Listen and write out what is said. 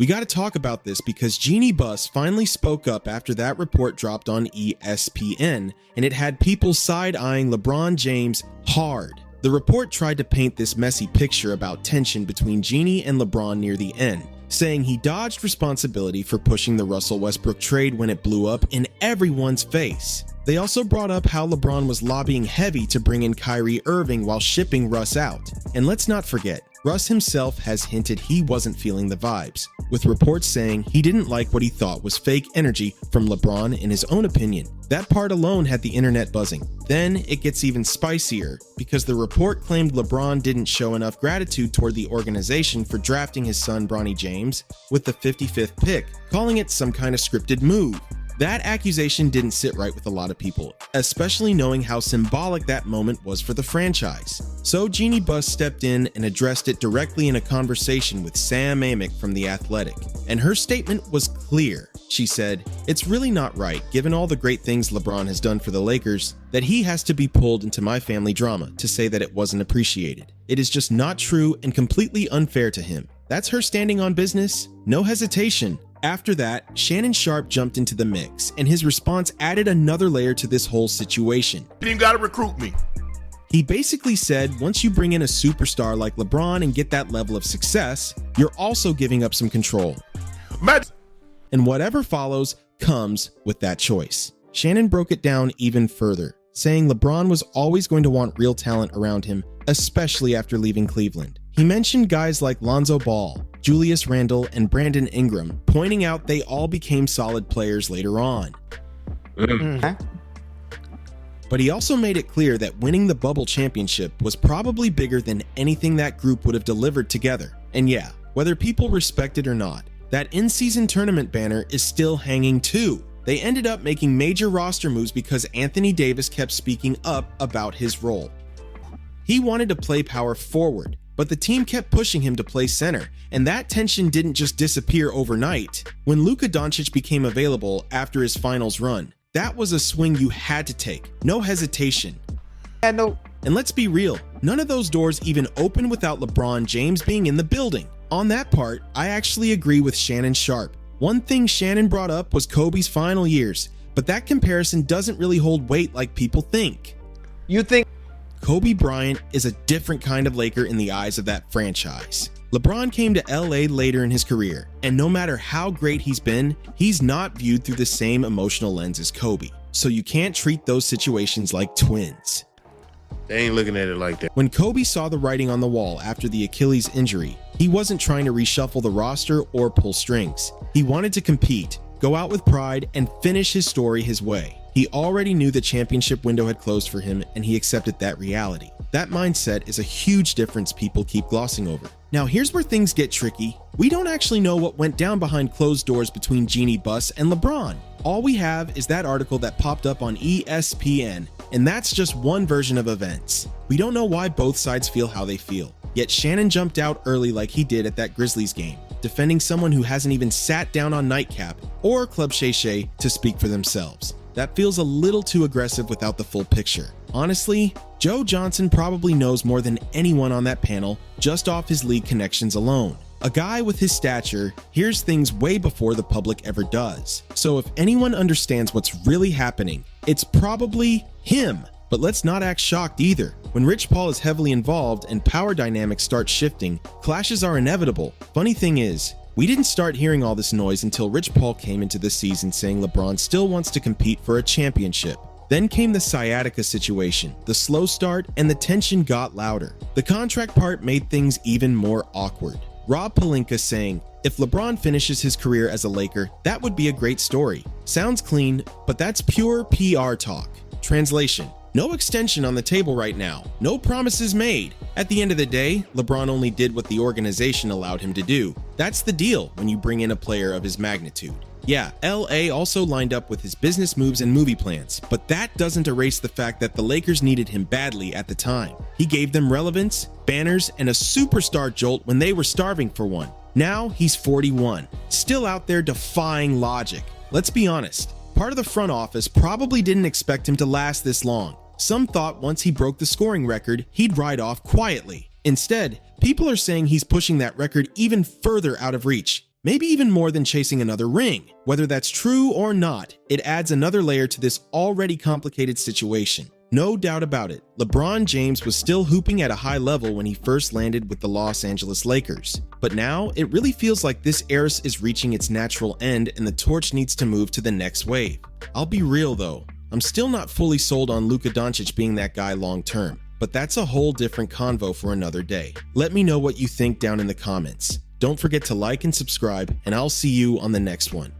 We gotta talk about this because Jeanie Buss finally spoke up after that report dropped on ESPN, and it had people side-eyeing LeBron James hard. The report tried to paint this messy picture about tension between Jeanie and LeBron near the end, saying he dodged responsibility for pushing the Russell Westbrook trade when it blew up in everyone's face. They also brought up how LeBron was lobbying heavy to bring in Kyrie Irving while shipping Russ out. And let's not forget, Russ himself has hinted he wasn't feeling the vibes, with reports saying he didn't like what he thought was fake energy from LeBron in his own opinion. That part alone had the internet buzzing. Then it gets even spicier because the report claimed LeBron didn't show enough gratitude toward the organization for drafting his son Bronny James with the 55th pick, calling it some kind of scripted move. That accusation didn't sit right with a lot of people, especially knowing how symbolic that moment was for the franchise. So Jeanie Buss stepped in and addressed it directly in a conversation with Sam Amick from The Athletic, and her statement was clear. She said, "It's really not right, given all the great things LeBron has done for the Lakers, that he has to be pulled into my family drama to say that it wasn't appreciated. It is just not true and completely unfair to him." That's her standing on business, no hesitation. After that, Shannon Sharpe jumped into the mix, and his response added another layer to this whole situation. You didn't gotta recruit me. He basically said once you bring in a superstar like LeBron and get that level of success, you're also giving up some control. And whatever follows comes with that choice. Shannon broke it down even further, saying LeBron was always going to want real talent around him, especially after leaving Cleveland. He mentioned guys like Lonzo Ball, Julius Randle, and Brandon Ingram, pointing out they all became solid players later on. But he also made it clear that winning the bubble championship was probably bigger than anything that group would have delivered together. And yeah, whether people respect it or not, that in-season tournament banner is still hanging too. They ended up making major roster moves because Anthony Davis kept speaking up about his role. He wanted to play power forward, but the team kept pushing him to play center, and that tension didn't just disappear overnight. When Luka Doncic became available after his finals run, that was a swing you had to take, no hesitation. And let's be real, none of those doors even open without LeBron James being in the building. On that part, I actually agree with Shannon Sharpe. One thing Shannon brought up was Kobe's final years, but that comparison doesn't really hold weight like people think. You think Kobe Bryant is a different kind of Laker in the eyes of that franchise. LeBron came to LA later in his career, and no matter how great he's been, he's not viewed through the same emotional lens as Kobe. So you can't treat those situations like twins. They ain't looking at it like that. When Kobe saw the writing on the wall after the Achilles injury, he wasn't trying to reshuffle the roster or pull strings. He wanted to compete, go out with pride, and finish his story his way. He already knew the championship window had closed for him, and he accepted that reality. That mindset is a huge difference people keep glossing over. Now here's where things get tricky. We don't actually know what went down behind closed doors between Jeanie Buss and LeBron. All we have is that article that popped up on ESPN, and that's just one version of events. We don't know why both sides feel how they feel. Yet Shannon jumped out early like he did at that Grizzlies game, defending someone who hasn't even sat down on Nightcap or Club Shay Shay to speak for themselves. That feels a little too aggressive without the full picture. Honestly, Joe Johnson probably knows more than anyone on that panel just off his league connections alone. A guy with his stature hears things way before the public ever does. So if anyone understands what's really happening, it's probably him. But let's not act shocked either. When Rich Paul is heavily involved and power dynamics start shifting, clashes are inevitable. Funny thing is, we didn't start hearing all this noise until Rich Paul came into the season saying LeBron still wants to compete for a championship. Then came the sciatica situation, the slow start, and the tension got louder. The contract part made things even more awkward. Rob Pelinka saying, if LeBron finishes his career as a Laker, that would be a great story. Sounds clean, but that's pure PR talk. Translation: no extension on the table right now. No promises made. At the end of the day, LeBron only did what the organization allowed him to do. That's the deal when you bring in a player of his magnitude. Yeah, LA also lined up with his business moves and movie plans, but that doesn't erase the fact that the Lakers needed him badly at the time. He gave them relevance, banners, and a superstar jolt when they were starving for one. Now he's 41, still out there defying logic. Let's be honest, part of the front office probably didn't expect him to last this long. Some thought once he broke the scoring record, he'd ride off quietly. Instead, people are saying he's pushing that record even further out of reach. Maybe even more than chasing another ring. Whether that's true or not, it adds another layer to this already complicated situation. No doubt about it, LeBron James was still hooping at a high level when he first landed with the Los Angeles Lakers. But now, it really feels like this era is reaching its natural end and the torch needs to move to the next wave. I'll be real though, I'm still not fully sold on Luka Doncic being that guy long term, but that's a whole different convo for another day. Let me know what you think down in the comments. Don't forget to like and subscribe, and I'll see you on the next one.